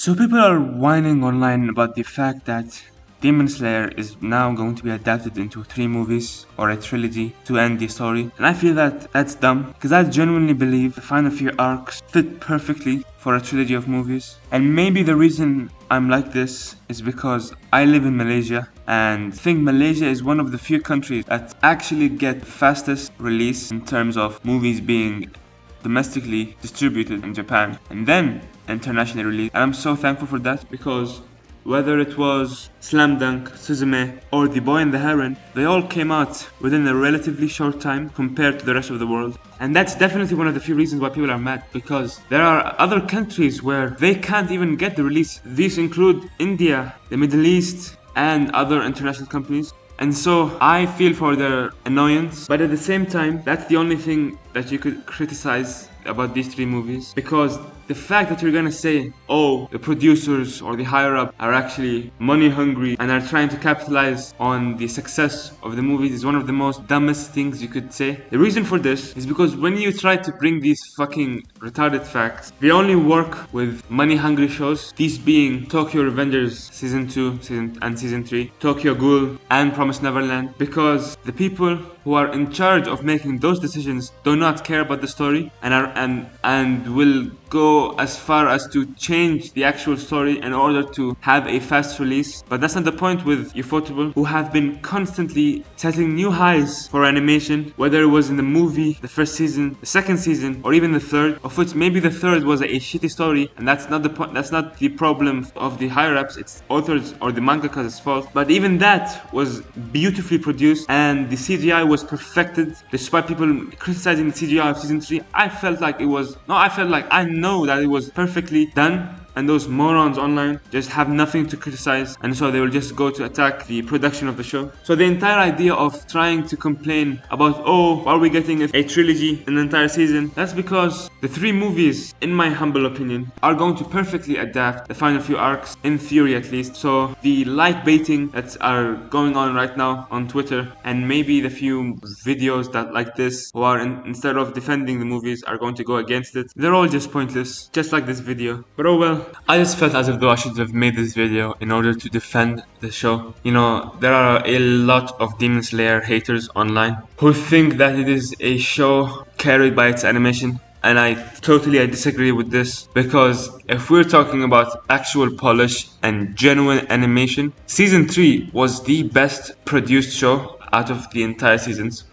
So people are whining online about the fact that Demon Slayer is now going to be adapted into 3 movies or a trilogy to end the story. And I feel that that's dumb, because I genuinely believe the final few arcs fit perfectly for a trilogy of movies. And maybe the reason I'm like this is because I live in Malaysia, and I think Malaysia is one of the few countries that actually get fastest release in terms of movies being domestically distributed in Japan and then internationally released. And I'm so thankful for that, because whether it was Slam Dunk, Suzume, or The Boy and the Heron, they all came out within a relatively short time compared to the rest of the world. And that's definitely one of the few reasons why people are mad, because there are other countries where they can't even get the release. These include India, the Middle East, and other international companies. And so I feel for their annoyance, but at the same time, that's the only thing that you could criticize about these 3 movies, because the fact that you're gonna say, oh, the producers or the higher up are actually money hungry and are trying to capitalize on the success of the movies is one of the most dumbest things you could say. The reason for this is because when you try to bring these fucking retarded facts, they only work with money hungry shows, these being Tokyo Revengers Season 2 and Season 3, Tokyo Ghoul and Promised Neverland, because the people who are in charge of making those decisions do not care about the story and will go as far as to change the actual story in order to have a fast release. But that's not the point with Ufotable, who have been constantly setting new highs for animation, whether it was in the movie, the first season, the second season, or even the third, of which maybe the third was a shitty story, and that's not the point. That's not the problem of the higher ups. It's authors or the mangaka's fault. But even that was beautifully produced, and the CGI was perfected. Despite people criticizing the CGI of season 3, I felt like I know that it was perfectly done, and those morons online just have nothing to criticize, and so they will just go to attack the production of the show. So the entire idea of trying to complain about, oh, are we getting a trilogy in an entire season, that's because the 3 movies, in my humble opinion, are going to perfectly adapt the final few arcs, in theory at least. So the light baiting that are going on right now on Twitter, and maybe the few videos that like this who are instead of defending the movies are going to go against it, they're all just pointless, just like this video. But oh well. I just felt as if though I should have made this video in order to defend the show. You know, there are a lot of Demon Slayer haters online who think that it is a show carried by its animation. And I totally disagree with this, because if we're talking about actual polish and genuine animation, Season 3 was the best produced show out of the entire seasons.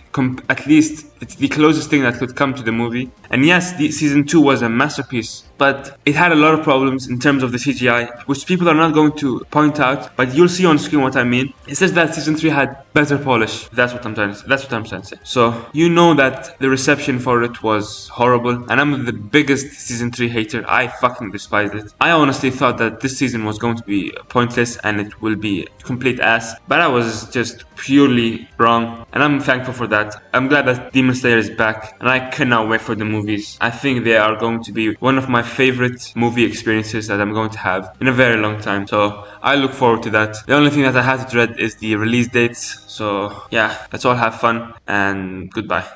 At least it's the closest thing that could come to the movie. And yes, the Season 2 was a masterpiece, but it had a lot of problems in terms of the CGI, which people are not going to point out, but you'll see on screen what I mean. It says that Season 3 had better polish. That's what I'm trying to say. So you know that the reception for it was horrible, and I'm the biggest Season 3 hater. I fucking despised it. I honestly thought that this season was going to be pointless and it will be complete ass, but I was just purely wrong, and I'm thankful for that. I'm glad that Demon Slayer is back, and I cannot wait for the movies. I think they are going to be one of my favorite movie experiences that I'm going to have in a very long time. So I look forward to that. The only thing that I have to dread is the release dates. So yeah, let's all have fun, and goodbye.